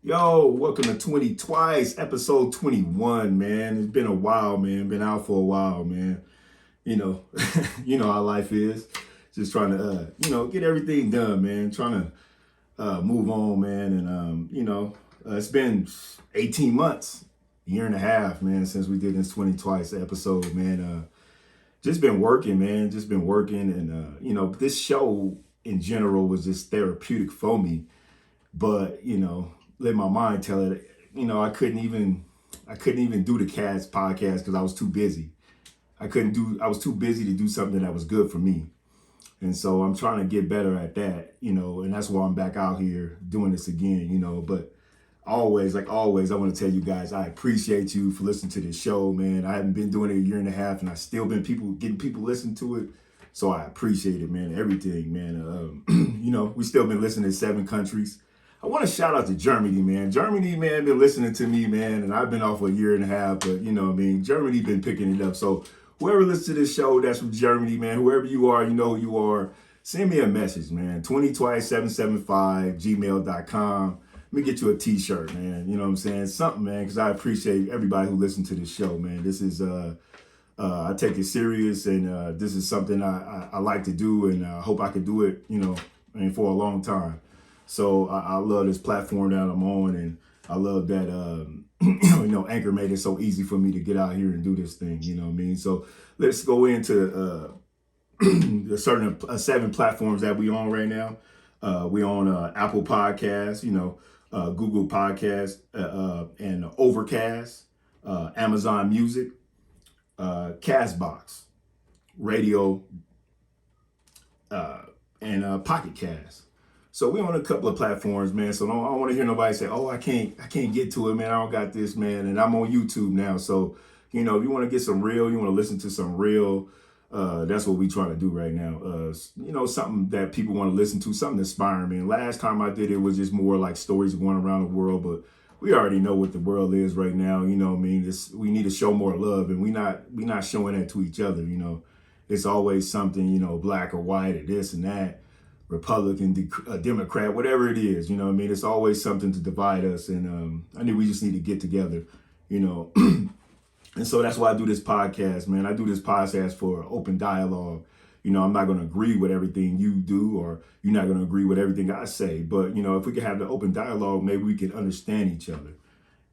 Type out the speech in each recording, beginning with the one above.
Yo, welcome to 20 Twice, episode 21, man. It's been a while, man. Been out for a while, man. You know, you know how life is. Just trying to, get everything done, man. Trying to move on, man. And, it's been 18 months, year and a half, man, since we did this 20 Twice episode, man. Just been working, man. Just been working. And, this show in general was just therapeutic for me. But, let my mind tell it, I couldn't even do the Cats podcast because I was too busy. I was too busy to do something that was good for me. And so I'm trying to get better at that, and that's why I'm back out here doing this again, but always, like always, I want to tell you guys, I appreciate you for listening to this show, man. I haven't been doing it a year and a half and I still been getting people listen to it. So I appreciate it, man. Everything, man. We still been listening to 7 countries. I want to shout out to Germany, man. Germany, man, been listening to me, man, and I've been off a year and a half, but Germany been picking it up. So whoever listens to this show that's from Germany, man, whoever you are, you know who you are, send me a message, man. 20twice775gmail.com. Let me get you a t-shirt, man. You know what I'm saying? Something, man, because I appreciate everybody who listens to this show, man. This is, I take it serious, and this is something I like to do, and I hope I can do it, for a long time. So I love this platform that I'm on, and I love that, Anchor made it so easy for me to get out here and do this thing, you know what I mean? So let's go into the certain 7 platforms that we on right now. We on Apple Podcasts, Google Podcasts, and Overcast, Amazon Music, Castbox, Radio, and Pocket Cast. So we on a couple of platforms, man. So I don't want to hear nobody say, "Oh, I can't get to it, man. I don't got this, man." And I'm on YouTube now, so if you want to get some real, you want to listen to some real. That's what we trying to do right now. Something that people want to listen to, something inspiring, man. Last time I did it was just more like stories going around the world, but we already know what the world is right now. You know what I mean? We need to show more love, and we not showing that to each other. It's always something, black or white or this and that. Republican, Democrat, whatever it is, it's always something to divide us. And I think we just need to get together, And so that's why I do this podcast, man. I do this podcast for open dialogue. I'm not going to agree with everything you do, or you're not going to agree with everything I say. But, if we can have the open dialogue, maybe we can understand each other.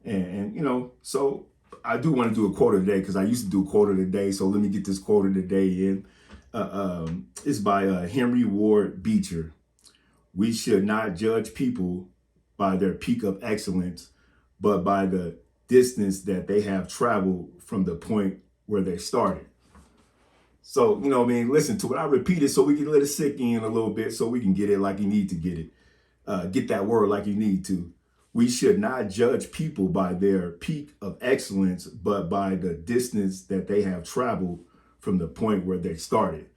And so I do want to do a quote of the day because I used to do a quote of the day. So let me get this quote of the day in. It's by Henry Ward Beecher. We should not judge people by their peak of excellence, but by the distance that they have traveled from the point where they started. So, listen to it. I repeat it so we can let it sink in a little bit so we can get it like you need to get it. Get that word like you need to. We should not judge people by their peak of excellence, but by the distance that they have traveled from the point where they started.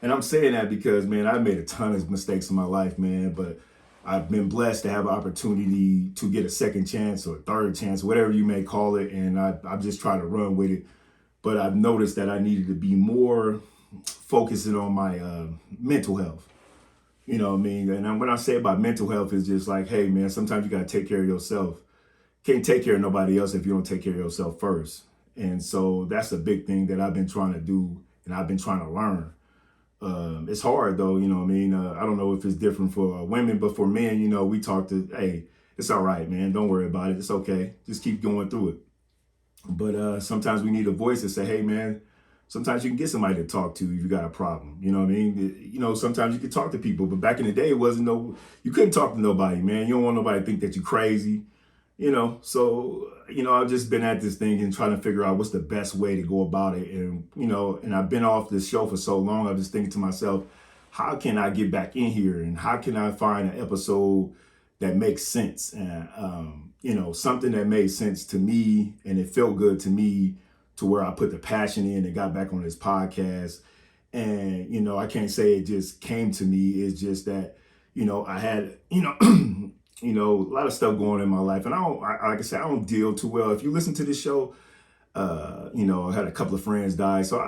And I'm saying that because, man, I've made a ton of mistakes in my life, man, but I've been blessed to have an opportunity to get a second chance or third chance, whatever you may call it. And I've just tried to run with it. But I've noticed that I needed to be more focusing on my mental health. You know what I mean? And when I say about mental health, it's just like, hey, man, sometimes you got to take care of yourself. Can't take care of nobody else if you don't take care of yourself first. And so that's a big thing that I've been trying to do and I've been trying to learn. It's hard though, you know what I mean? I don't know if it's different for women, but for men, we talk to, hey, it's all right, man. Don't worry about it. It's okay. Just keep going through it. But sometimes we need a voice to say, hey, man, sometimes you can get somebody to talk to if you got a problem. You know what I mean? Sometimes you can talk to people, but back in the day, you couldn't talk to nobody, man. You don't want nobody to think that you're crazy. So, I've just been at this thing and trying to figure out what's the best way to go about it. And, and I've been off this show for so long, I'm just thinking to myself, how can I get back in here? And how can I find an episode that makes sense? And, something that made sense to me and it felt good to me to where I put the passion in and got back on this podcast. And, I can't say it just came to me. It's just that, I had, a lot of stuff going on in my life. And like I said, I don't deal too well. If you listen to this show, I had a couple of friends die. So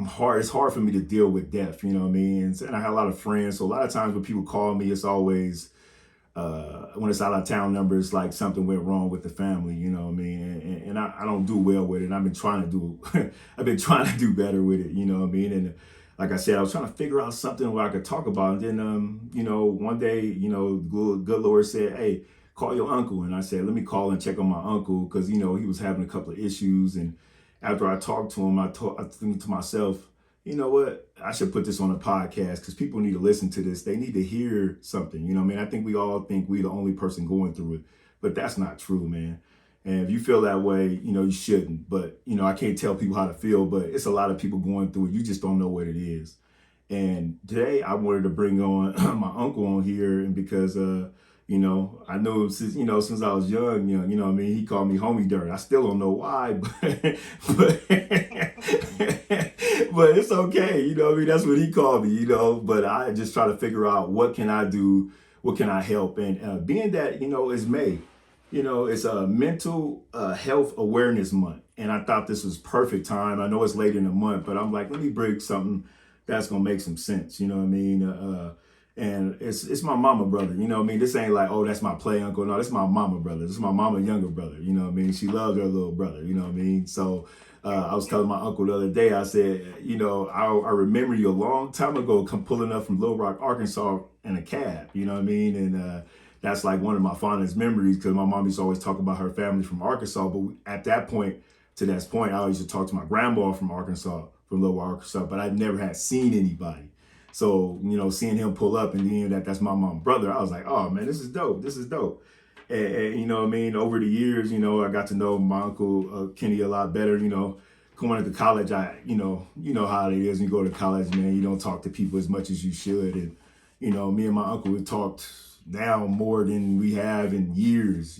it's hard for me to deal with death, you know what I mean? And I had a lot of friends. So a lot of times when people call me, it's always, when it's out of town number, it's like something went wrong with the family, you know what I mean? And I don't do well with it. I've been trying to do, I've been trying to do better with it, you know what I mean? And like I said, I was trying to figure out something where I could talk about it. And then, you know, one day, you know, good Lord said, hey, call your uncle. And I said, let me call and check on my uncle because, you know, he was having a couple of issues. And after I talked to him, I think to myself, you know what? I should put this on a podcast because people need to listen to this. They need to hear something. You know what I mean? I think we all think we're the only person going through it, but that's not true, man. And if you feel that way, you know, you shouldn't. But, you know, I can't tell people how to feel, but it's a lot of people going through it. You just don't know what it is. And today I wanted to bring on my uncle on here, and because you know, I know him since, you know, since I was young, you know what I mean? He called me Homie Dirt. I still don't know why, but but it's okay, you know what I mean? That's what he called me, you know, but I just try to figure out what can I do, what can I help? And being that, you know, it's May, you know, it's a mental health awareness month. And I thought this was perfect time. I know it's late in the month, but I'm like, let me bring something that's gonna make some sense. You know what I mean? And it's my mama brother. You know what I mean? This ain't like, oh, that's my play uncle. No, this is my mama brother. This is my mama younger brother. You know what I mean? She loves her little brother. You know what I mean? So I was telling my uncle the other day. I said, you know, I remember you a long time ago, come pulling up from Little Rock, Arkansas, in a cab. You know what I mean? And that's like one of my fondest memories because my mom used to always talk about her family from Arkansas. But at that point, to that point, I used to talk to my grandma from Arkansas, from Lower Arkansas, but I never had seen anybody. So, you know, seeing him pull up and then that's my mom's brother, I was like, oh man, this is dope. This is dope. And you know what I mean? Over the years, you know, I got to know my uncle Kenny a lot better. You know, going to college, you know how it is. When you go to college, man, you don't talk to people as much as you should. And, you know, me and my uncle, we talked now more than we have in years.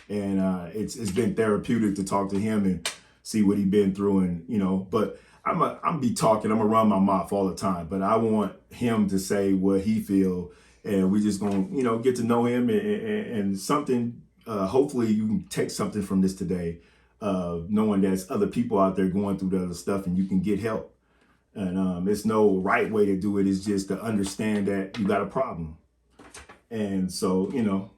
And it's been therapeutic to talk to him and see what he been through. And, you know, but I'm be talking, I'm gonna run my mouth all the time, but I want him to say what he feel, and we just gonna, you know, get to know him and something. Hopefully, you can take something from this today, knowing there's other people out there going through the other stuff, and you can get help. And it's no right way to do it. It's just to understand that you got a problem. And so, you know,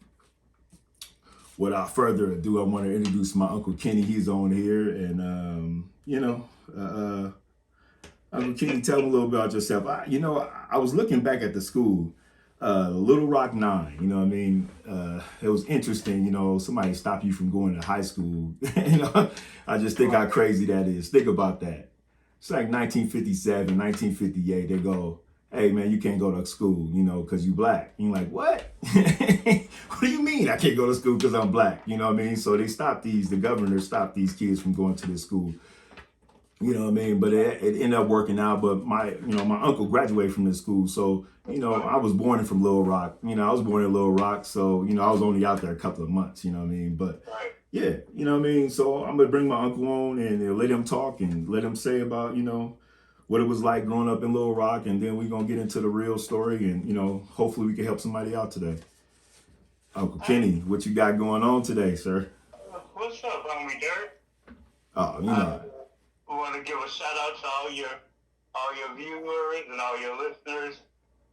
without further ado, I want to introduce my Uncle Kenny. He's on here, and you know. Uncle Kenny, tell me a little about yourself. You know, I was looking back at the school, Little Rock 9, you know what I mean? It was interesting, you know, somebody stop you from going to high school. You know, I just think how crazy that is. Think about that. It's like 1957, 1958, they go, hey man, you can't go to school, you know, because you black. And you're like, what? What do you mean I can't go to school because I'm black? You know what I mean? So they stopped the governor stopped these kids from going to this school. You know what I mean? But it ended up working out. But my uncle graduated from this school. So, you know, I was born from Little Rock. You know, I was born in Little Rock. So, you know, I was only out there a couple of months, you know what I mean? But yeah, you know what I mean? So I'm going to bring my uncle on and let him talk and let him say about, you know, what it was like growing up in Little Rock. And then we're going to get into the real story. And, you know, hopefully we can help somebody out today. Uncle Kenny, what you got going on today, sir? What's up, homie Dirt? Oh, you know. We want to give a shout out to all your viewers and all your listeners.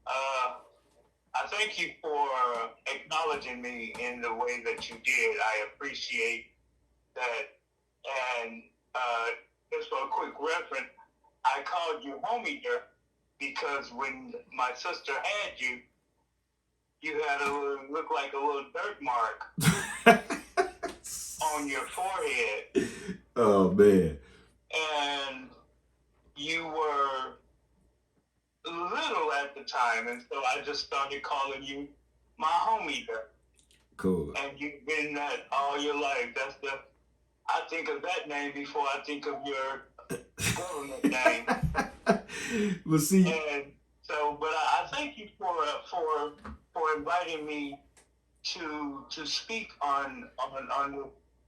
I thank you for acknowledging me in the way that you did. I appreciate that. And just for a quick reference, I called you homie Dirt because when my sister had you, you had look like a little dirt mark on your forehead. Oh man. And you were little at the time, and so I just started calling you my homie Dirt. Cool. And you've been that all your life. I think of that name before I think of your government name. We'll see. And so, but I thank you for inviting me to speak on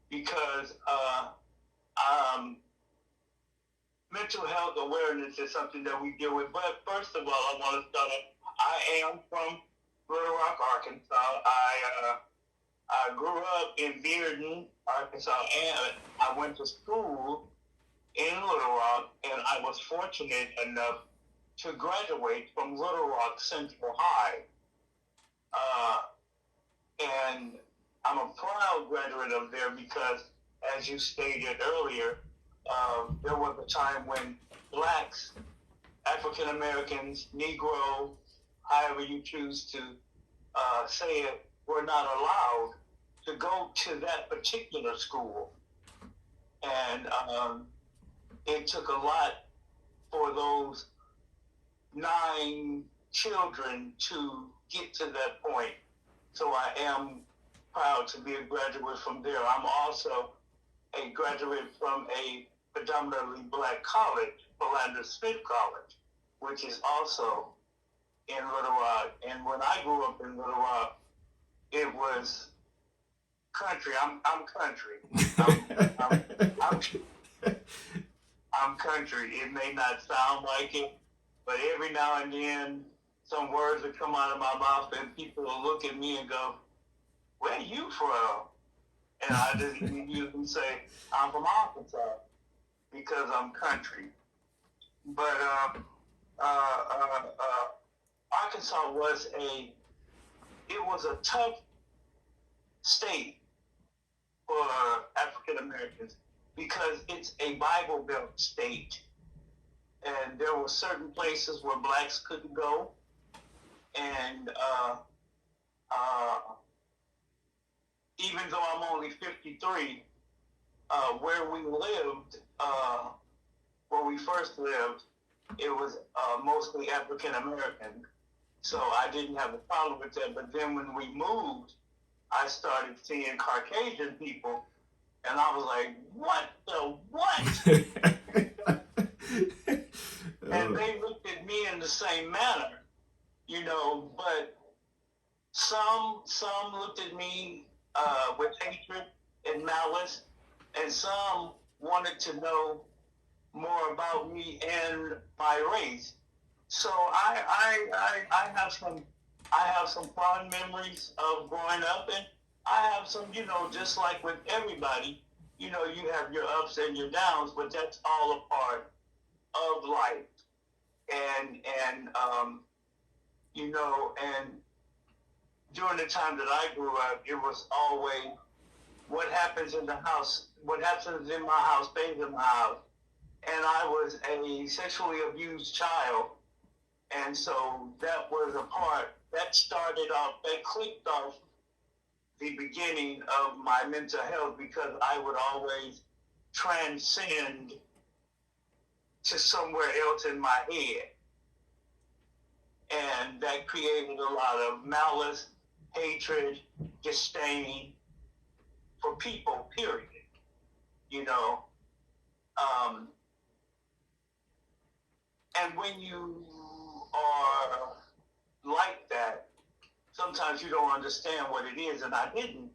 because mental health awareness is something that we deal with. But first of all, I want to start off. I am from Little Rock, Arkansas. I grew up in Bearden, Arkansas, and I went to school in Little Rock, and I was fortunate enough to graduate from Little Rock Central High. proud graduate of there because, as you stated earlier, there was a time when blacks, African Americans, Negro, however you choose to say it, were not allowed to go to that particular school. And it took a lot for those 9 children to get to that point. So I am proud to be a graduate from there. I'm also a graduate from a predominantly black college, Philander Smith College, which is also in Little Rock. And when I grew up in Little Rock, it was country. I'm country. I'm country. It may not sound like it, but every now and then some words will come out of my mouth and people will look at me and go, "Where you from?" And I just usually say, "I'm from Arkansas," because I'm country. But Arkansas was a tough state for African Americans because it's a Bible Belt state, and there were certain places where blacks couldn't go, and even though I'm only 53, where we lived, where we first lived, it was mostly African American, so I didn't have a problem with that. But then when we moved, I started seeing Caucasian people, and I was like, "What the what?" And they looked at me in the same manner, but some looked at me with hatred and malice, and some wanted to know more about me and my race. So I have some fond memories of growing up, and I have some, just like with everybody, you have your ups and your downs, but that's all a part of life. And during the time that I grew up, it was always what happens in the house, what happens in my house stays in my house. And I was a sexually abused child. And so that was a part that clicked off the beginning of my mental health, because I would always transcend to somewhere else in my head. And that created a lot of malice, hatred, disdain for people, period. And when you are like that, sometimes you don't understand what it is, and I didn't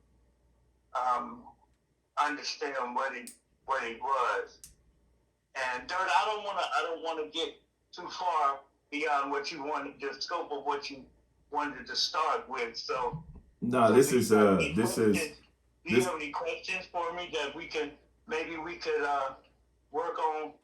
understand what it was. And Dirt, I don't want to get too far beyond what you wanted, the scope of what you wanted to start with. So no, this is. Do you have any questions for me that we could work on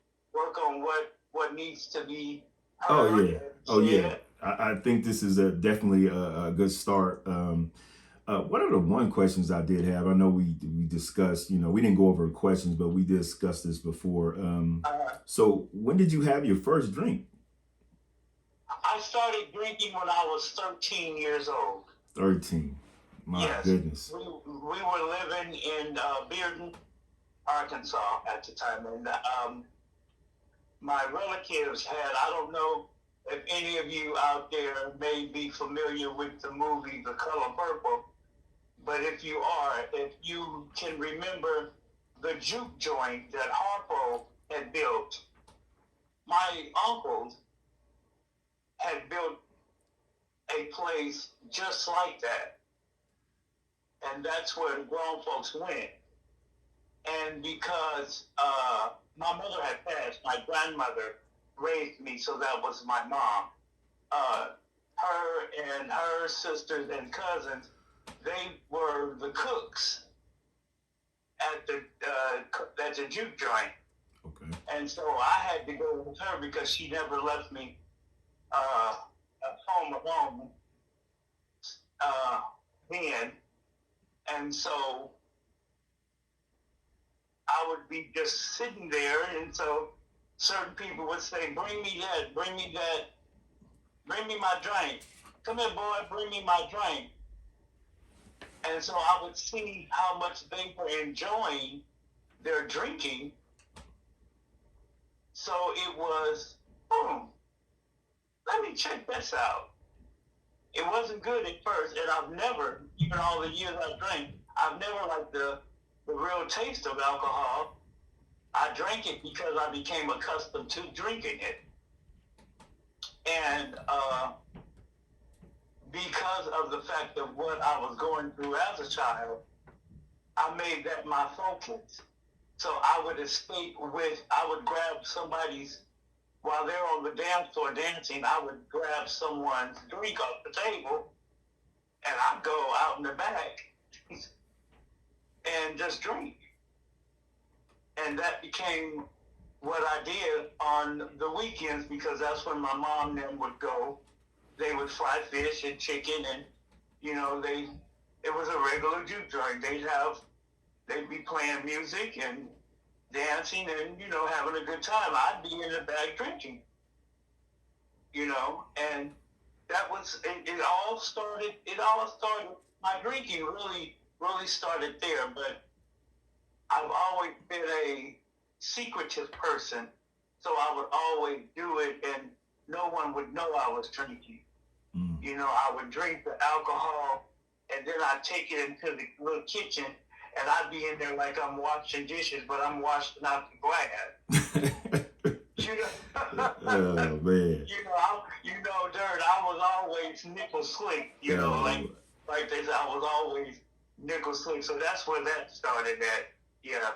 what needs to be heard? Oh yeah. I think this is definitely a good start. What are the one questions I did have? I know we discussed, we didn't go over questions, but we discussed this before. So when did you have your first drink? I started drinking when I was 13 years old. 13. My goodness. We were living in Bearden, Arkansas at the time, and my relatives I don't know if any of you out there may be familiar with the movie The Color Purple, but if you can remember the juke joint that Harpo had built, my uncles had built a place just like that. And that's where the grown folks went. And because my mother had passed, my grandmother raised me, so that was my mom. Her and her sisters and cousins, they were the cooks at the juke joint. Okay. And so I had to go with her because she never left me home alone then. And so I would be just sitting there, and so certain people would say, "Bring me that, bring me that, bring me my drink. Come here, boy, bring me my drink." And so I would see how much they were enjoying their drinking. So it was, boom, let me check this out. It wasn't good at first, and I've never, even all the years I drank, I've never liked the real taste of alcohol. I drank it because I became accustomed to drinking it. And because of the fact of what I was going through as a child, I made that my focus. So I would I would grab somebody's, while they're on the dance floor dancing, I would grab someone's drink off the table, and I'd go out in the back and just drink. And that became what I did on the weekends, because that's when my mom and them would go. They would fry fish and chicken, and it was a regular juke joint. They'd be playing music and dancing and having a good time. I'd be in the back drinking, and that was it. It all started. My drinking really started there, but I've always been a secretive person, so I would always do it, and no one would know I was drinking. Mm. I would drink the alcohol, and then I'd take it into the little kitchen, and I'd be in there like I'm washing dishes, but I'm washing out the glass. Oh man. Dirt. I was always nickel slick. Like they said, I was always nickel slick. So that's where that started at. Yeah.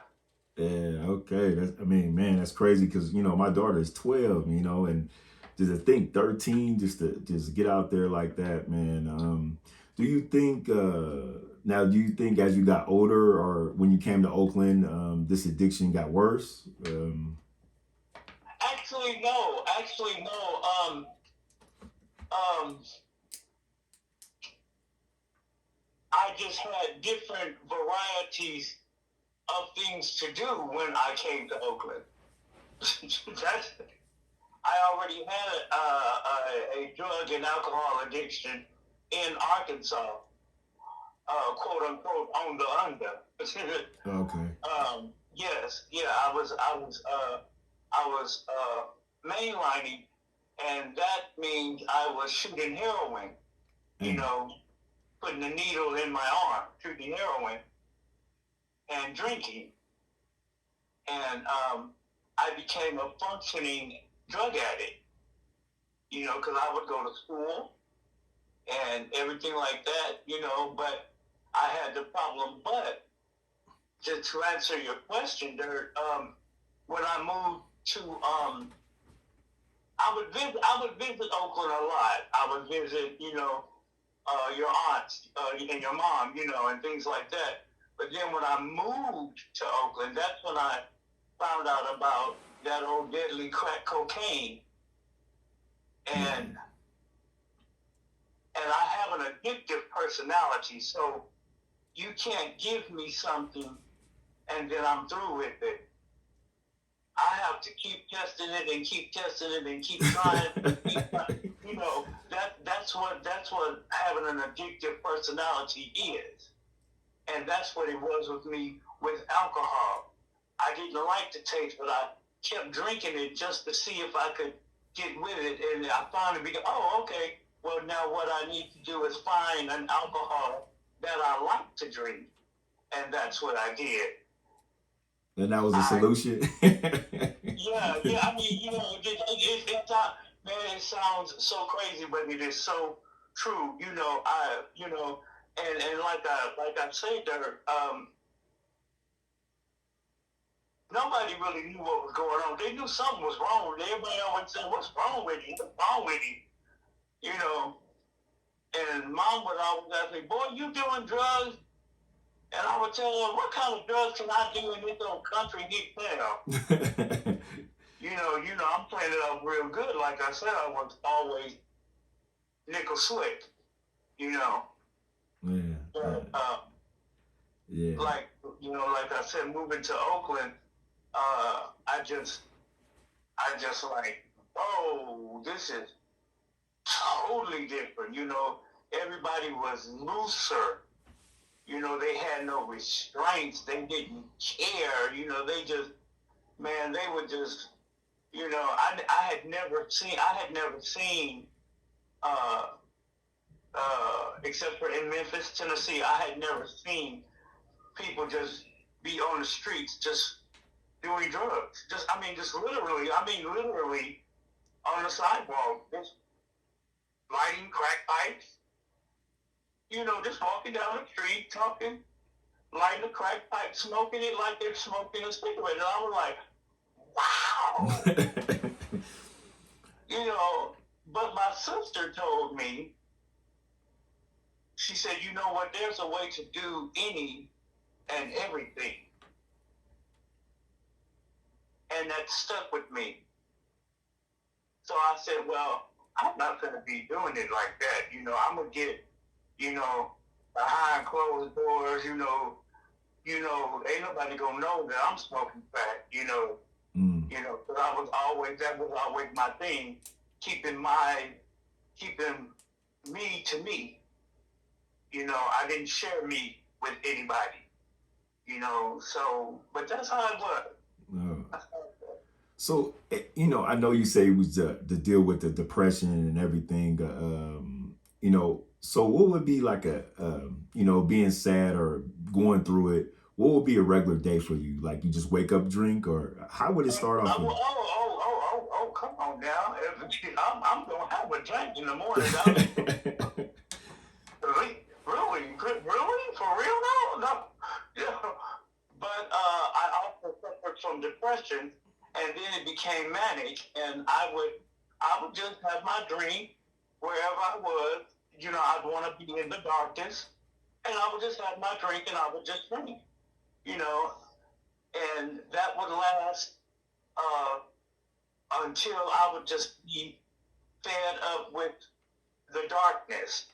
Yeah, okay. That's crazy because my daughter is 12, and just to think 13, just to get out there like that, man. Do you think as you got older or when you came to Oakland, this addiction got worse? Actually, no. I just had different varieties of things to do when I came to Oakland. I already had a drug and alcohol addiction in Arkansas, quote unquote, on the under. Okay. Yes, yeah, I was mainlining, and that means I was shooting heroin. Putting a needle in my arm, shooting heroin, and drinking. And I became a functioning drug addict, because I would go to school and everything like that, but I had the problem. But to answer your question, Dirt, when I moved to, I would visit Oakland a lot. I would visit, your aunts and your mom, and things like that. But then when I moved to Oakland, that's when I found out about that old deadly crack cocaine. And I have an addictive personality, so you can't give me something and then I'm through with it. I have to keep testing it and keep testing it and keep trying. That's what having an addictive personality is. And that's what it was with me with alcohol. I didn't like the taste, but I kept drinking it just to see if I could get with it. And I finally began, okay, well, now what I need to do is find an alcohol that I like to drink. And that's what I did. And that was a solution? Yeah. I mean, it's not, man, it sounds so crazy, but it is so true. And like I said there, nobody really knew what was going on. They knew something was wrong. Everybody always said, "What's wrong with you? What's wrong with you?" And Mom would always ask me, "Boy, you doing drugs?" And I would tell her, "What kind of drugs can I do in this old country hick town?" I'm playing it up real good. Like I said, I was always nickel slick. Yeah. But, Yeah. like I said, moving to Oakland, I just like, oh, this is totally different. Everybody was looser. They had no restraints. They didn't care. They just, man, they would just, I had never seen, uh, except for in Memphis, Tennessee, I had never seen people just be on the streets just doing drugs. Just literally on the sidewalk, just lighting crack pipes, just walking down the street, talking, lighting a crack pipe, smoking it like they're smoking a cigarette. And I was like, wow. you know, but my sister told me, she said, you know what, there's a way to do any and everything. And that stuck with me. So I said, well, I'm not going to be doing it like that. I'm going to get, behind closed doors, ain't nobody going to know that I'm smoking crack, because that was always my thing, keeping me to me. I didn't share me with anybody, so, but that's how it was. Uh, so, I know you say it was the deal with the depression and everything. So what would be like being sad or going through it? What would be a regular day for you? Like you just wake up, drink, or how would it start off with Come on now. I'm going to have a drink in the morning. you? Really? For real now? No. Yeah. But I also suffered from depression, and then it became manic, and I would just have my drink wherever I was. I'd want to be in the darkness, and I would just have my drink, and I would just drink. You know, and that would last uh, until I would just be fed up with the darkness.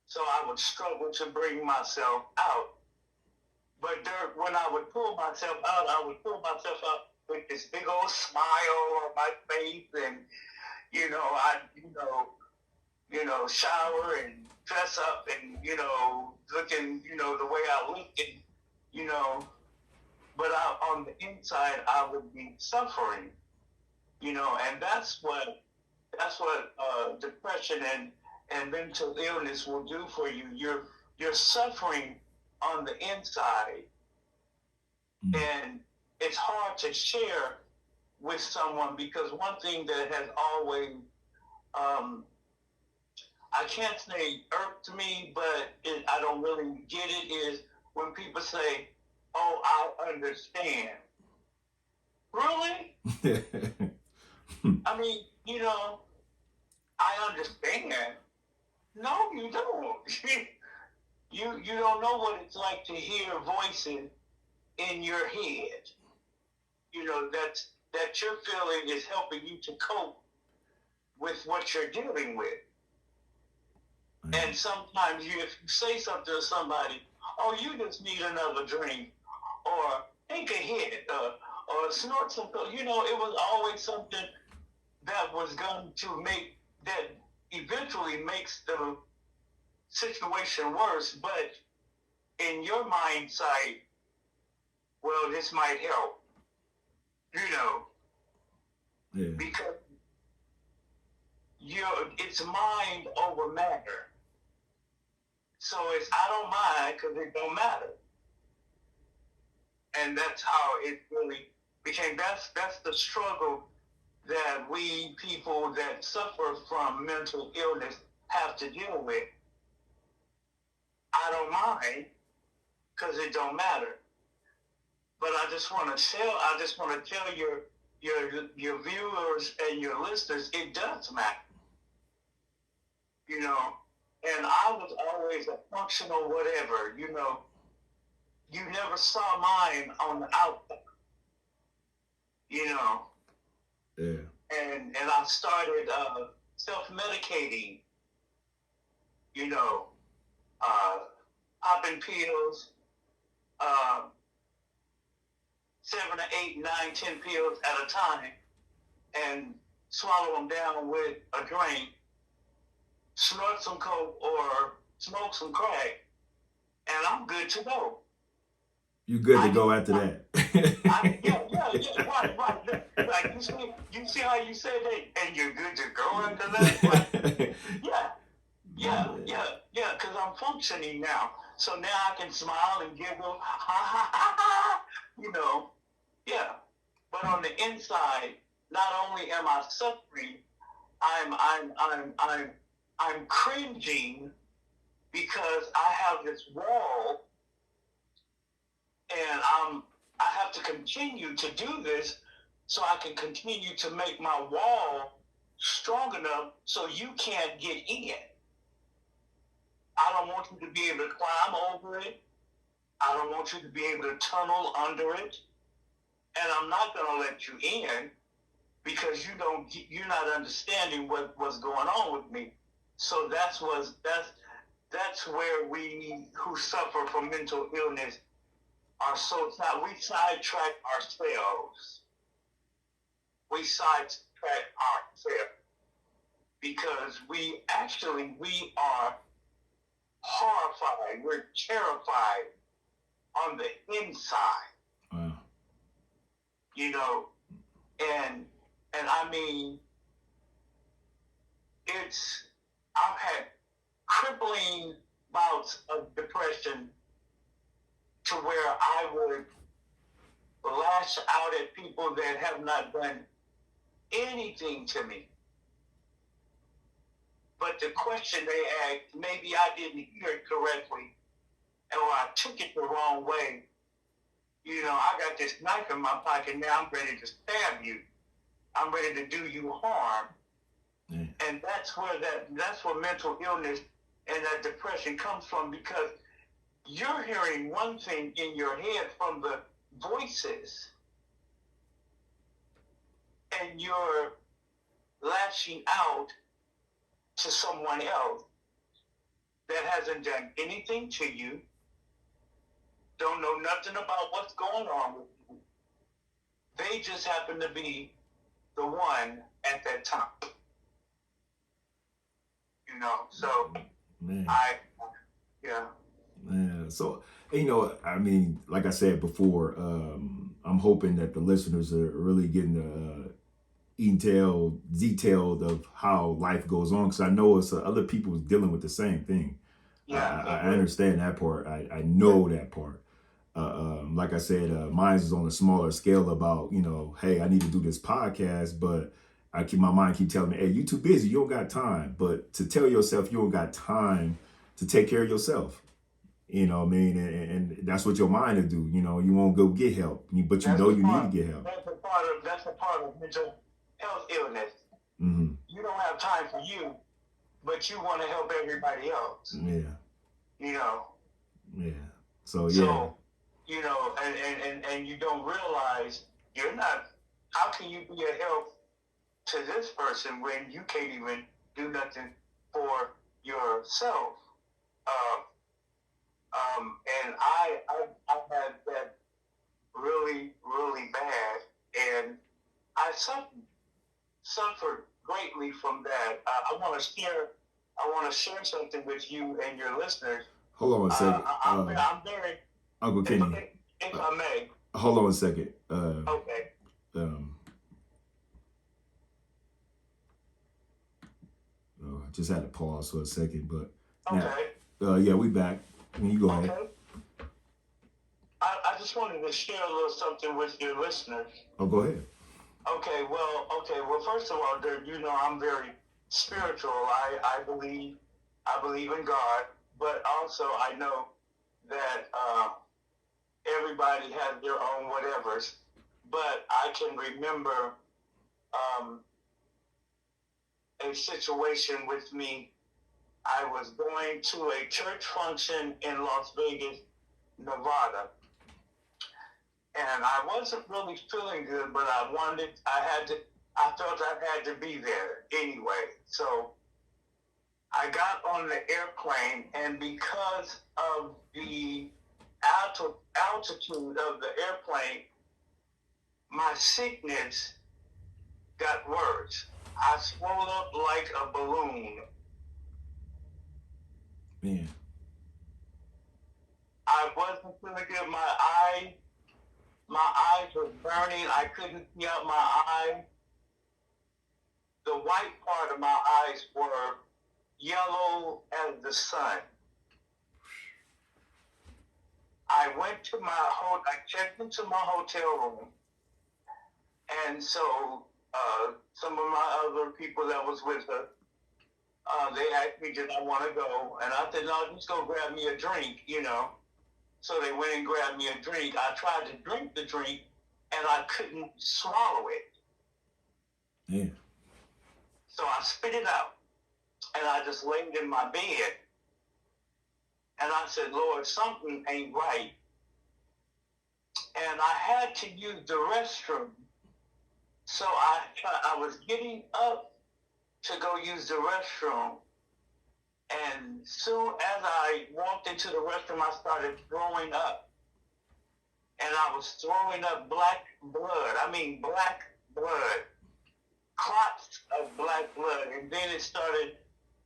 So I would struggle to bring myself out. But when I would pull myself out, I would pull myself out with this big old smile on my face, and I shower and dress up, and looking the way I look, and but on the inside I would be suffering, and that's what depression and mental illness will do for you. You're suffering on the inside, and it's hard to share with someone, because one thing that has always I can't say irked me, but I don't really get it, is when people say, oh, I understand. Really? I mean, I understand. No, you don't. You don't know what it's like to hear voices in your head. That your feeling is helping you to cope with what you're dealing with. And sometimes if you say something to somebody, oh, you just need another drink, or take a hit, or snort some pills. It was always something that was going to that eventually makes the situation worse. But in your mind sight, well, this might help, Yeah. because it's mind over matter. So I don't mind because it don't matter. And that's how it really became. That's the struggle that we people that suffer from mental illness have to deal with. I don't mind because it don't matter. But I just want to tell your viewers and your listeners, it does matter. And I was always a functional whatever. You never saw mine on the outside. Yeah. And I started self-medicating. Popping pills, 7 or 8, 9, 10 pills at a time and swallow them down with a drink, snort some coke or smoke some crack, and I'm good to go. You good to go after that. Right. Like you see how you said that, and you're good to go after that. Like, because I'm functioning now. So now I can smile and giggle, you know, yeah. But on the inside, not only am I suffering, I'm cringing because I have this wall, and I have to continue to do this so I can continue to make my wall strong enough so you can't get in. I don't want you to be able to climb over it. I don't want you to be able to tunnel under it. And I'm not going to let you in because you're not understanding what's going on with me. So that's where we who suffer from mental illness are so tired. We sidetrack ourselves. Because we are horrified. We're terrified on the inside. Wow. You know, and I mean, I've had crippling bouts of depression to where I would lash out at people that have not done anything to me. But the question they asked, maybe I didn't hear it correctly, or I took it the wrong way. You know, I got this knife in my pocket, now I'm ready to stab you. I'm ready to do you harm. Yeah. And that's where mental illness and that depression comes from, because you're hearing one thing in your head from the voices, and you're lashing out to someone else that hasn't done anything to you, don't know nothing about what's going on with you. They just happen to be the one at that time. You know, so Man. Yeah. So, you know, I mean, like I said before, I'm hoping that the listeners are really getting the detailed of how life goes on, because I know it's other people dealing with the same thing. Yeah. I understand that part. I know that part. Like I said, mine is on a smaller scale about, you know, hey, I need to do this podcast, but my mind keep telling me, hey, you too busy, you don't got time. But to tell yourself you don't got time to take care of yourself, you know what I mean? And that's what your mind will do. You know, you won't go get help, but you know you need to get help. That's a part of mental health illness. Mm-hmm. You don't have time for you, but you want to help everybody else. Yeah. You know. Yeah. So you know, and you don't realize you're not. How can you be a help to this person when you can't even do nothing for yourself? And I had that really, really bad, and I suffered greatly from that. I want to share something with you and your listeners. Hold on a second. I'm very, Uncle Kenny. If I may. Hold on a second. Okay. I just had to pause for a second, but okay. Yeah, we back. You go ahead. I just wanted to share a little something with your listeners. Oh, go ahead. Okay. Well, first of all, you know, I'm very spiritual. I believe in God, but also I know that everybody has their own whatevers. But I can remember a situation with me. I was going to a church function in Las Vegas, Nevada. And I wasn't really feeling good, but I felt I had to be there anyway. So I got on the airplane, and because of the altitude of the airplane, my sickness got worse. I swelled up like a balloon. Man. I wasn't feeling good. My eyes were burning. I couldn't see out my eye. The white part of my eyes were yellow as the sun. I went to I checked into my hotel room, and so some of my other people that was with her, they asked me, did I want to go? And I said, no, just go grab me a drink, you know. So they went and grabbed me a drink. I tried to drink the drink, and I couldn't swallow it. Yeah. So I spit it out, and I just laid in my bed. And I said, Lord, something ain't right. And I had to use the restroom. So I was getting up to go use the restroom. And soon as I walked into the restroom, I started throwing up. And I was throwing up black blood. I mean, black blood. Clots of black blood. And then it started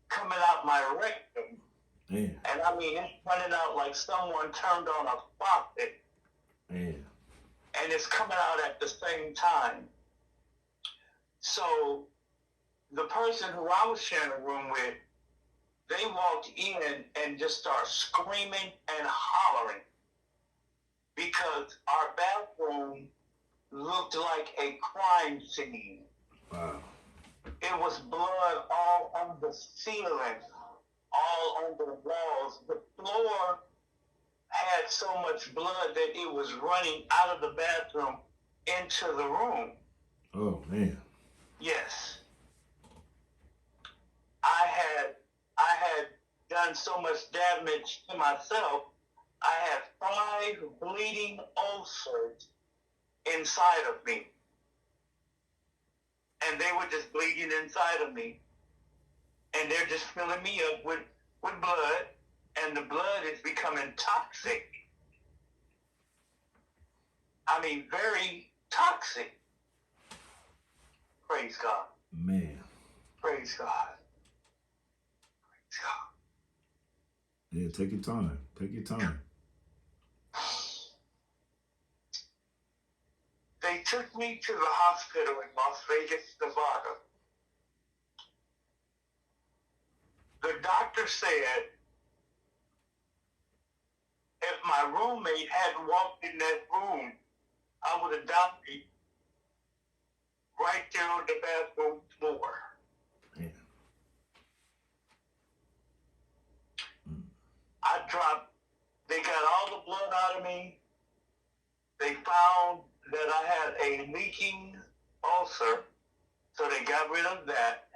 coming out my rectum. Yeah. And I mean, it's running out like someone turned on a faucet. Yeah. And it's coming out at the same time. So the person who I was sharing a room with, they walked in and just started screaming and hollering because our bathroom looked like a crime scene. Wow. It was blood all on the ceiling, all on the walls. The floor had so much blood that it was running out of the bathroom into the room. Oh, man. Yes. I had done so much damage to myself. I had 5 bleeding ulcers inside of me. And they were just bleeding inside of me. And they're just filling me up with blood. And the blood is becoming toxic. I mean, very toxic. Praise God. Man. Praise God. Praise God. Yeah, take your time. Take your time. They took me to the hospital in Las Vegas, Nevada. The doctor said if my roommate hadn't walked in that room, I would have died right there on the bathroom floor. Yeah. I dropped, they got all the blood out of me. They found that I had a leaking ulcer, so they got rid of that.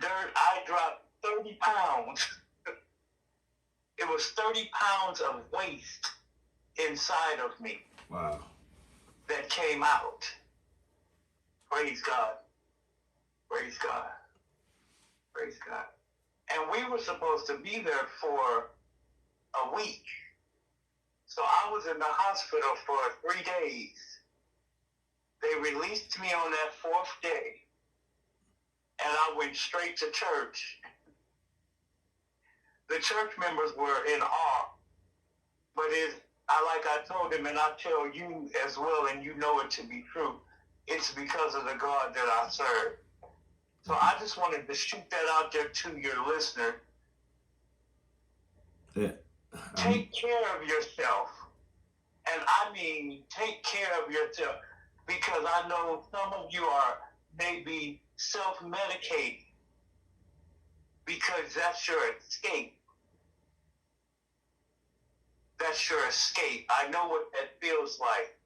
I dropped 30 pounds. It was 30 pounds of waste inside of me. Wow. That came out. Praise God. Praise God. Praise God. And we were supposed to be there for a week. So I was in the hospital for 3 days. They released me on that 4th day. And I went straight to church. The church members were in awe. But like I told them, and I tell you as well, and you know it to be true, it's because of the God that I serve. So I just wanted to shoot that out there to your listener. Yeah. Take care of yourself. And I mean, take care of yourself. Because I know some of you are maybe self-medicating. Because that's your escape. That's your escape. I know what that feels like.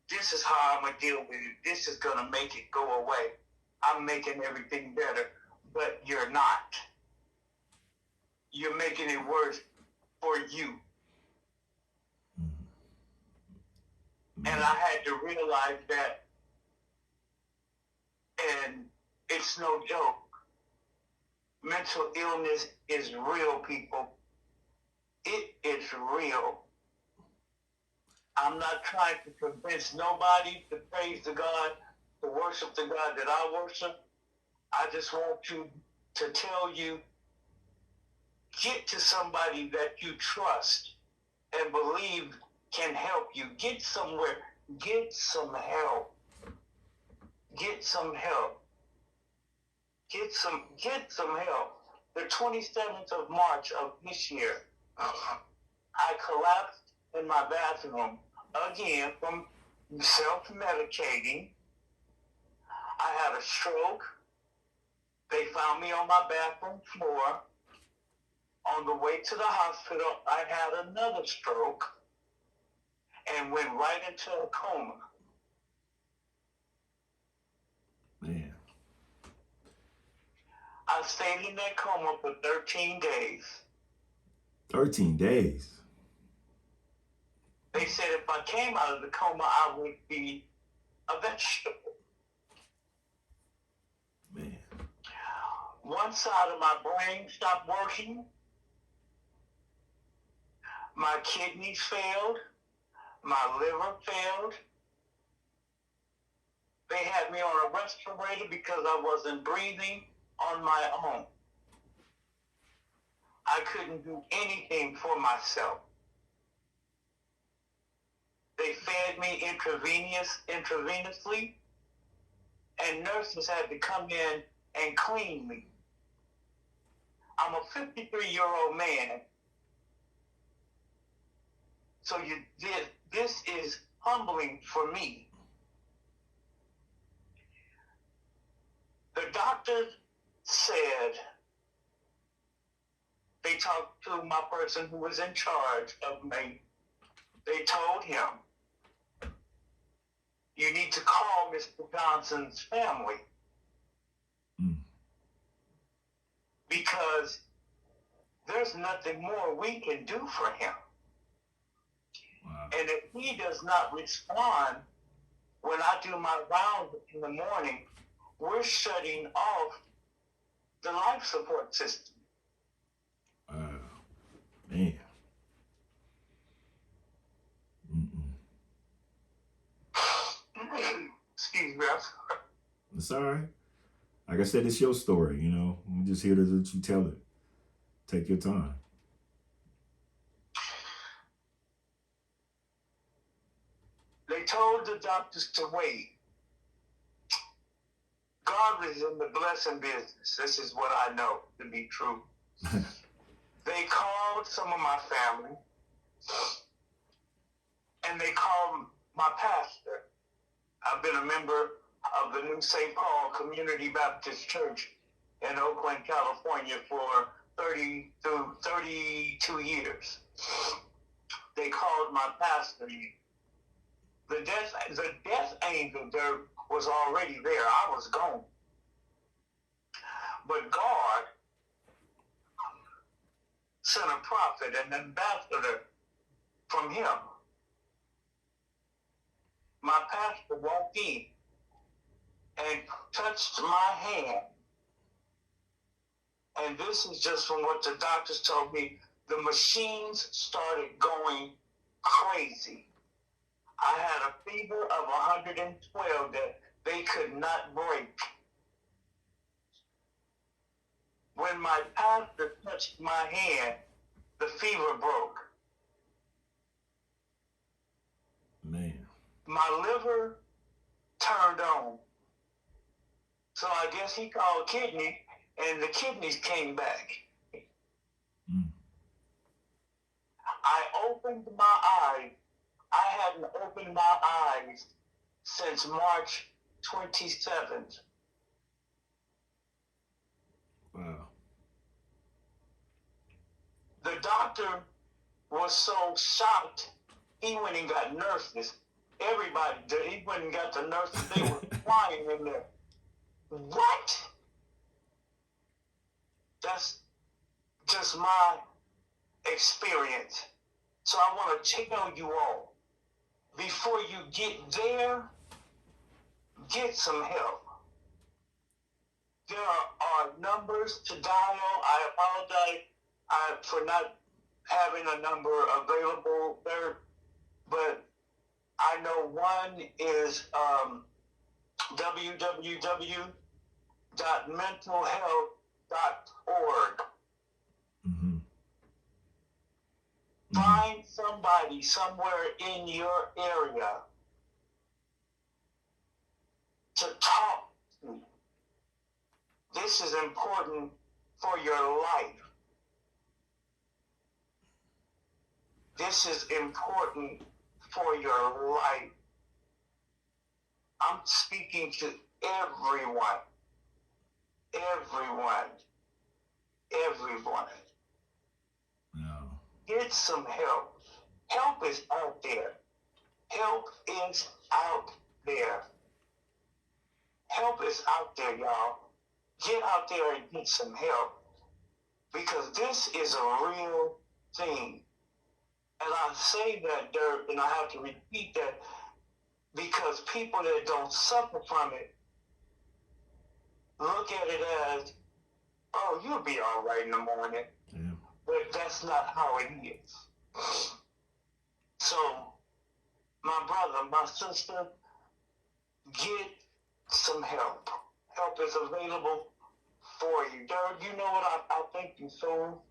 This is how I'm going to deal with it. This is going to make it go away. I'm making everything better. But you're not. You're making it worse for you. And I had to realize that. And it's no joke. Mental illness is real, people. It is real. I'm not trying to convince nobody to praise the God, to worship the God that I worship. I just want to tell you, get to somebody that you trust and believe can help you. Get somewhere. Get some help. Get some help. Get some help. The 27th of March of this year, I collapsed in my bathroom again from self-medicating. I had a stroke. They found me on my bathroom floor. On the way to the hospital, I had another stroke and went right into a coma. Man. I stayed in that coma for 13 days. 13 days. They said if I came out of the coma, I would be a vegetable. Man. One side of my brain stopped working. My kidneys failed. My liver failed. They had me on a respirator because I wasn't breathing on my own. I couldn't do anything for myself. They fed me intravenously, and nurses had to come in and clean me. I'm a 53-year-old man. So this is humbling for me. The doctor said, they talked to my person who was in charge of me. They told him, you need to call Mr. Johnson's family. Because there's nothing more we can do for him. Wow. And if he does not respond when I do my round in the morning, we're shutting off the life support system. Wow. Man. Excuse me. It's all right. Like I said, it's your story, you know. I'm just here to let you tell it. Take your time. They told the doctors to wait. God is in the blessing business. This is what I know to be true. They called some of my family, and they called my pastor. I've been a member of the New St. Paul Community Baptist Church in Oakland, California for 32 years. They called my pastor. The death angel there was already there. I was gone. But God sent a prophet, an ambassador from him. My pastor walked in and touched my hand. And this is just from what the doctors told me. The machines started going crazy. I had a fever of 112 that they could not break. When my pastor touched my hand, the fever broke. Man. My liver turned on. So I guess he called kidney, and the kidneys came back. I opened my eyes. I hadn't opened my eyes since March 27th. Wow. The doctor was so shocked, he went and got nurses. Everybody, he went and got the nurses. They were flying in there. What? That's just my experience. So I want to tell you all, before you get there, get some help. There are numbers to dial. I apologize for not having a number available there, but I know one is www.mentalhealth.org. Mm-hmm. Find somebody somewhere in your area to talk to. This is important for your life. This is important for your life. I'm speaking to everyone. Everyone. Everyone. No. Get some help. Help is out there. Help is out there. Help is out there, y'all. Get out there and get some help. Because this is a real thing. And I say that, Dirk, and I have to repeat that because people that don't suffer from it look at it as, oh, you'll be all right in the morning. Yeah. But that's not how it is. So, my brother, my sister, get some help. Help is available for you. Dirk, you know what? I thank you so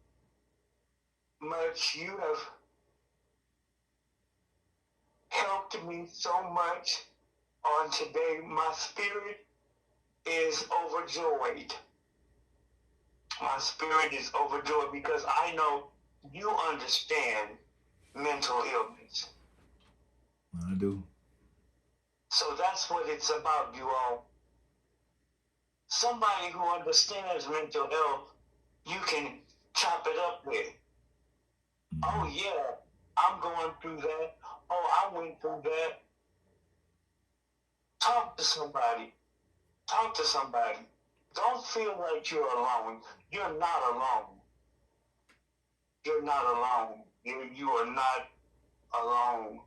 much. You have helped me so much on today. My spirit is overjoyed. My spirit is overjoyed because I know you understand mental illness. I do. So that's what it's about, you all. Somebody who understands mental health, you can chop it up with. Oh yeah, I'm going through that. Oh, I went through that. Talk to somebody. Talk to somebody. Don't feel like you're alone. You're not alone. You're not alone. You are not alone.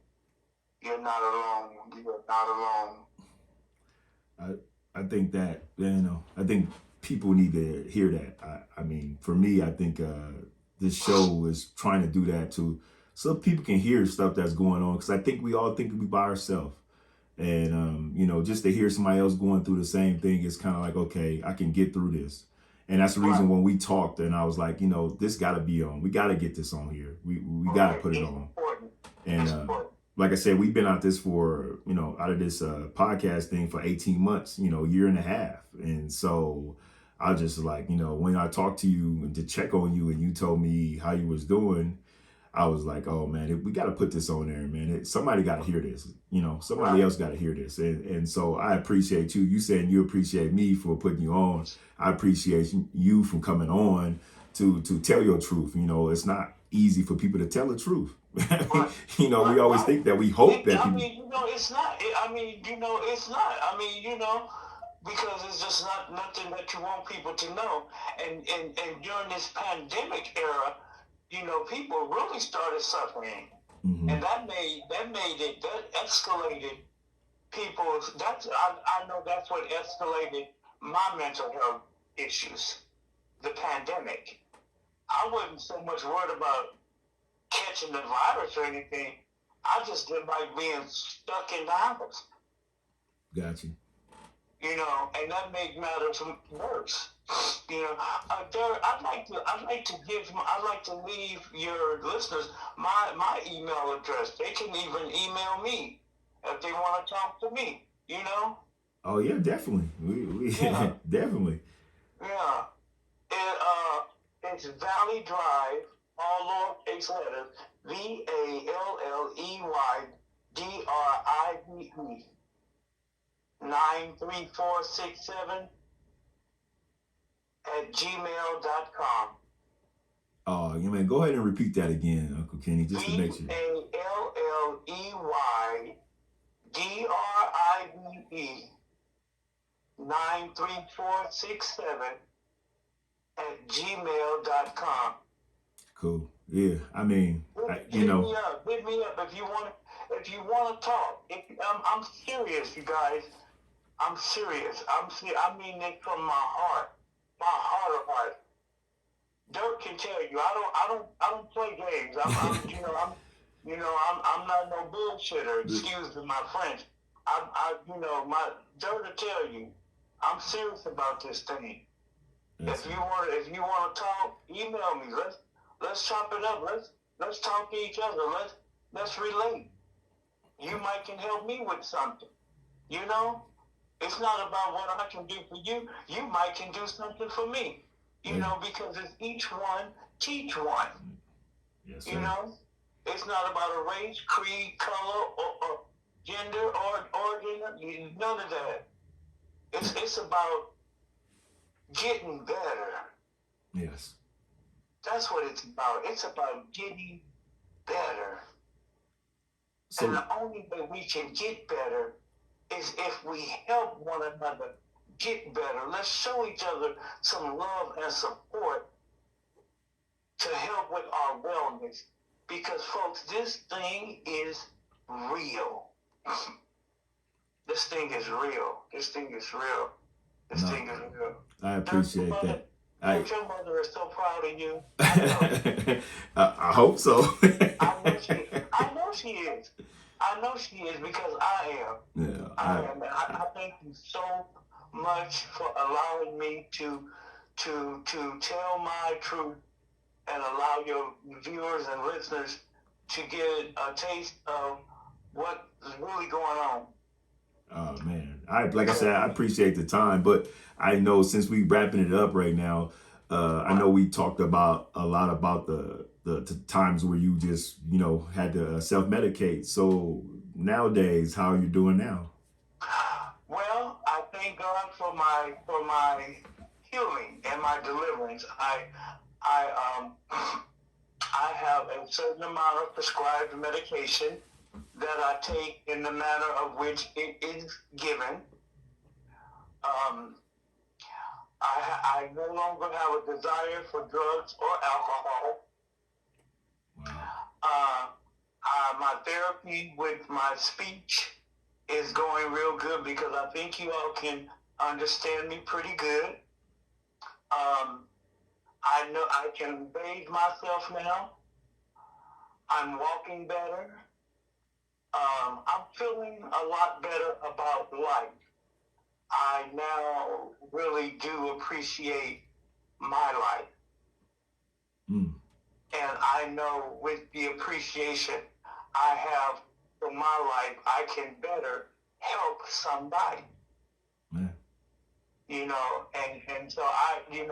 You're not alone. You are not alone. I think that, I think people need to hear that. I mean, for me, I think this show is trying to do that too, so people can hear stuff that's going on. Because I think we all think we by ourselves, and just to hear somebody else going through the same thing is kind of like, okay, I can get through this. And that's the reason when we talked, and I was like, this got to be on. We got to get this on here. We got to put it on. Important. And like I said, we've been out this for, out of this podcast thing for 18 months, year and a half. And so I was just like, when I talked to you and to check on you and you told me how you was doing, I was like, oh man, we got to put this on there, man. Somebody got to hear this, somebody else got to hear this. And so I appreciate you. You saying you appreciate me for putting you on. I appreciate you for coming on to tell your truth. It's not easy for people to tell the truth. We always think that we hope that people. It's not. It's not. Because it's just not nothing that you want people to know. And during this pandemic era, people really started suffering, and that escalated people. I know that's what escalated my mental health issues. The pandemic. I wasn't so much worried about catching the virus or anything. I just didn't like being stuck in the house. Gotcha. And that made matters worse. I'd like to leave your listeners my email address. They can even email me if they want to talk to me. Oh yeah, definitely. We Yeah. definitely. Yeah. It's Valley Drive, all lowercase letters, VALLEYDRIVE, 93467 @gmail.com. Oh, man, go ahead and repeat that again, Uncle Kenny, just to make sure. VALLEYDRIVE, 93467 @gmail.com. Cool. Yeah, I mean, Hit me up if you want to talk. I'm serious, you guys. I'm serious. I mean it from my heart of heart. Dirk can tell you, I don't play games. I'm not no bullshitter. Excuse my French. You know, my dirt to tell you, I'm serious about this thing. Yes, If you want to talk, email me. Let's chop it up. Let's talk to each other. Let's relate. You might can help me with something. You know, it's not about what I can do for you. You might can do something for me. You know, because it's each one teach one. yes, sir. You know, it's not about a race, creed, color, or gender, or origin. None of that. It's about getting better. Yes. That's what it's about. It's about getting better. So, and the only way we can get better is if we help one another get better. Let's show each other some love and support to help with our wellness. Because, folks, this thing is real. This thing is real. This thing is real. This thing is real. I appreciate that. Your mother is so proud of you. I hope so. I know she is. I know she is because I am. Yeah, I am. I thank you so much for allowing me to tell my truth and allow your viewers and listeners to get a taste of what is really going on. Oh man, like I said, I appreciate the time, but I know since we wrapping it up right now, I know we talked about a lot about the times where you just had to self medicate. So nowadays, how are you doing now? Well, I thank God for my healing and my deliverance. I have a certain amount of prescribed medication that I take in the manner of which it is given. I no longer have a desire for drugs or alcohol. Wow. My therapy with my speech is going real good because I think you all can understand me pretty good. I know I can bathe myself now. I'm walking better. I'm feeling a lot better about life. I now really do appreciate my life. Mm. And I know with the appreciation I have for my life, I can better help somebody. Man. You know, and so I do.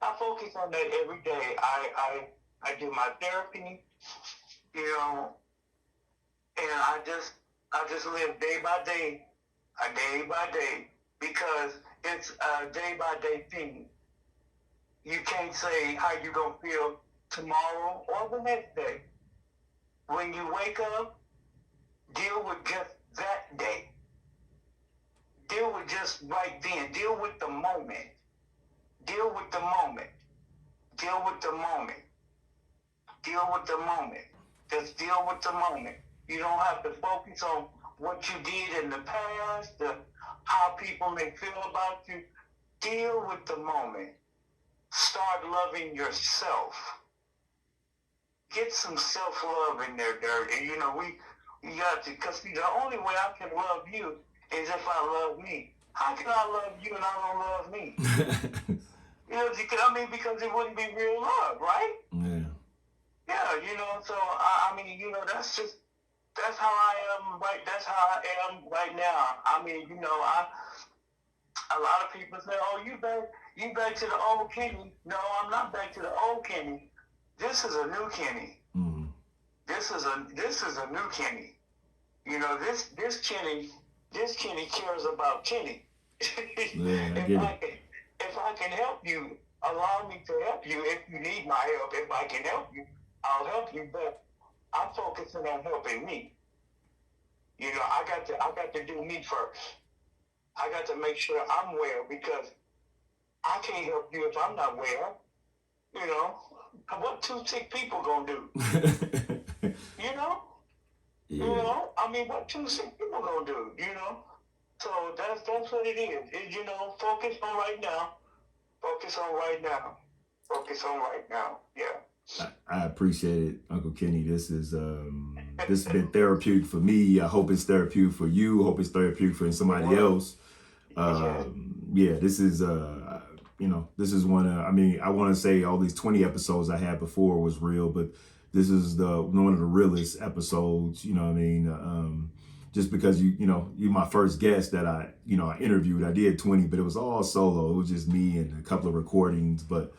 I focus on that every day. I do my therapy, you know, and I just live day by day, because it's a day by day thing. You can't say how you gonna feel tomorrow or the next day. When you wake up, deal with just that day. Deal with just right then. Deal with the moment. Deal with the moment. Deal with the moment. Deal with the moment. Just deal with the moment. You don't have to focus on what you did in the past, how people may feel about you. Deal with the moment. Start loving yourself. Get some self-love in there, Dirt. And we got to, because the only way I can love you is if I love me. How can I love you and I don't love me? Because it wouldn't be real love, right? Yeah. Yeah, so that's how I am right now. A lot of people say, "Oh, you back to the old Kenny." No, I'm not back to the old Kenny. This is a new Kenny. Mm. This is a new Kenny. This Kenny cares about Kenny. Yeah, I get it. If I can help you, allow me to help you. If you need my help, if I can help you, I'll help you. But I'm focusing on helping me. I got to do me first. I got to make sure I'm well, because I can't help you if I'm not well. What two sick people gonna do? Yeah. What two sick people gonna do? So that's what it is. Focus on right now. Focus on right now. Focus on right now. Yeah. I appreciate it, Uncle Kenny. This has been therapeutic for me. I hope it's therapeutic for you. I hope it's therapeutic for somebody else. Yeah, this is this is one. I mean, I want to say all these 20 episodes I had before was real, but this is one of the realest episodes. You know what I mean? Just because you're my first guest that I interviewed. I did 20, but it was all solo. It was just me and a couple of recordings, but.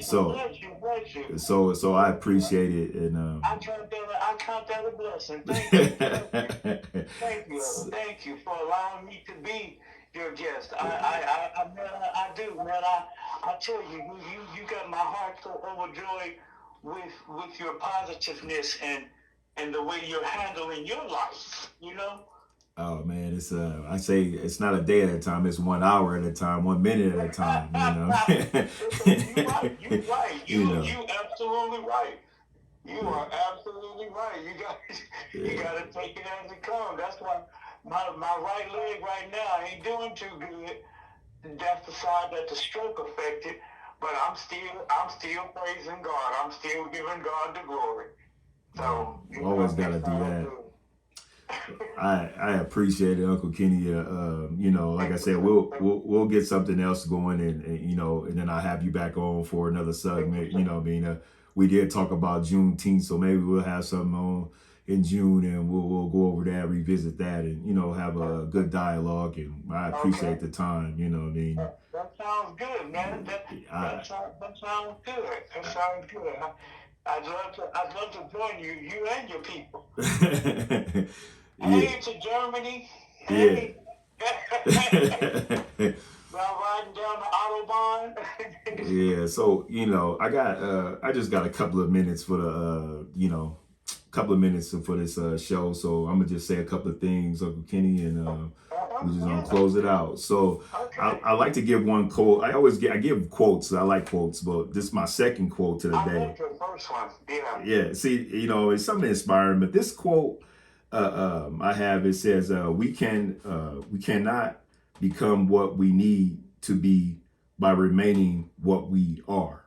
So I appreciate it, and I count that a blessing. Thank you, thank you for allowing me to be your guest. I do, man. I tell you, you got my heart so overjoyed with your positiveness and the way you're handling your life. Oh man, it's I say it's not a day at a time, it's 1 hour at a time, 1 minute at a time, You're right. You absolutely right. You are absolutely right. You got to take it as it comes. That's why my right leg right now ain't doing too good. That's the side that the stroke affected. But I'm still praising God. I'm still giving God the glory. So always gotta do that. I appreciate it, Uncle Kenny. Like I said, we'll get something else going, and then I'll have you back on for another segment. We did talk about Juneteenth, so maybe we'll have something on in June, and we'll go over that, revisit that, and have a good dialogue. And I appreciate the time. You know what I mean? That sounds good, man. That sounds good. That sounds good. I'd love to join you and your people. Hey, to Germany. Hey. Yeah. Riding down the Autobahn. Yeah, so I just got a couple of minutes for this show. So I'm gonna just say a couple of things, Uncle Kenny, and we're just gonna close it out. So I like to give one quote. I give quotes. I like quotes, but this is my second quote to the day. I like your first one. Yeah. Yeah. See, it's something inspiring, but this quote I have, it says, we cannot become what we need to be by remaining what we are.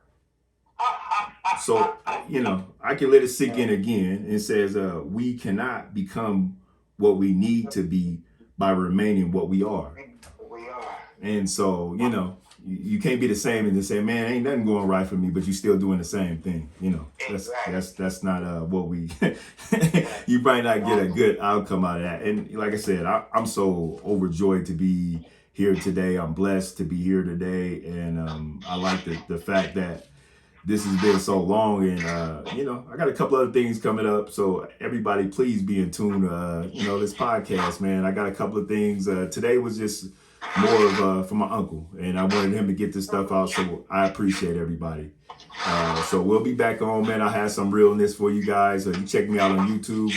So, I can let it sink in again. It says, we cannot become what we need to be by remaining what we are. And so, you can't be the same and just say, man, ain't nothing going right for me, but you're still doing the same thing. That's not what we, you might not get a good outcome out of that. And like I said, I'm so overjoyed to be here today. I'm blessed to be here today. And I like the fact that this has been so long, and I got a couple other things coming up. So everybody, please be in tune. This podcast, man. I got a couple of things. Today was just more of for my uncle, and I wanted him to get this stuff out. So I appreciate everybody. So we'll be back on, man. I have some realness for you guys. You check me out on YouTube,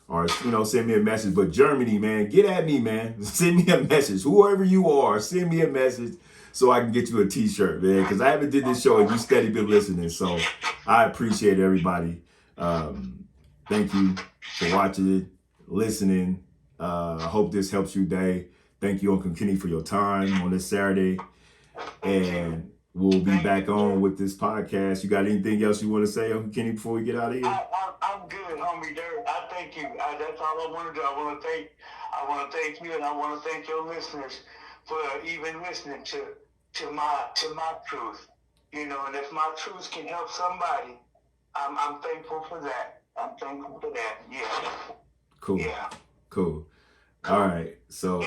or send me a message. But Germany, man, get at me, man. Send me a message. Whoever you are, send me a message, so I can get you a t-shirt, man, because I haven't did this show and you steady been listening. So I appreciate everybody. Thank you for watching it, listening. I hope this helps you today. Thank you, Uncle Kenny, for your time on this Saturday. And we'll be back on with this podcast. You got anything else you want to say, Uncle Kenny, before we get out of here? I'm good, homie. I thank you. That's all I want to do. I want to thank you, and I want to thank your listeners for even listening to my truth. And if my truth can help somebody, I'm thankful for that. I'm thankful for that. Yeah. Cool. Yeah. Cool. All right. So,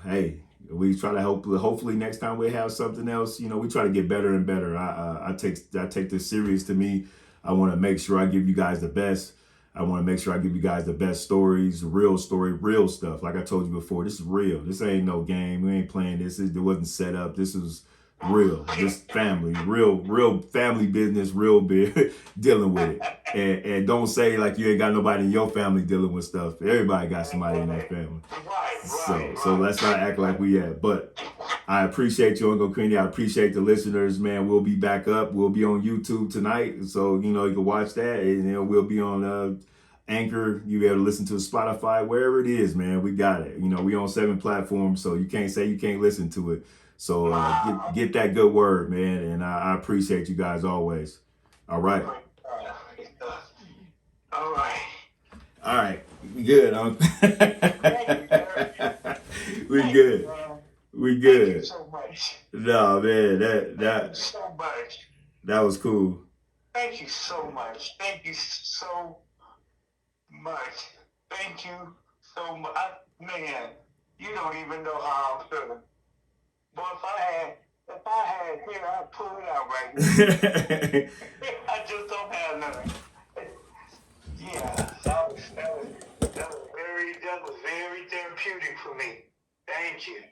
hey, we try to hopefully next time we have something else, we try to get better and better. I take this serious to me. I want to make sure I give you guys the best. I want to make sure I give you guys the best stories, real story, real stuff. Like I told you before, this is real. This ain't no game. We ain't playing this. It wasn't set up. This is real. This family, real family business, real big dealing with it. And don't say like you ain't got nobody in your family dealing with stuff. Everybody got somebody in that family. So let's not act like we have. But I appreciate you, Uncle Kenny. I appreciate the listeners, man. We'll be back up. We'll be on YouTube tonight. So, you can watch that. And we'll be on Anchor. You'll be able to listen to Spotify, wherever it is, man. We got it. We on 7 platforms. So you can't say you can't listen to it. So Wow. get that good word, man. And I appreciate you guys always. All right. All right. All right. We good, huh? Thank you, sir. We Thank you, good. man. We Thank you good. so much. No, man, Thank you so much. that was cool. Thank you so much. Thank you so much. Thank you so much. Man, you don't even know how I'm feeling. But if I had here, I'd pull it out right now. I just don't have none. Yeah, that was very therapeutic for me. Thank you.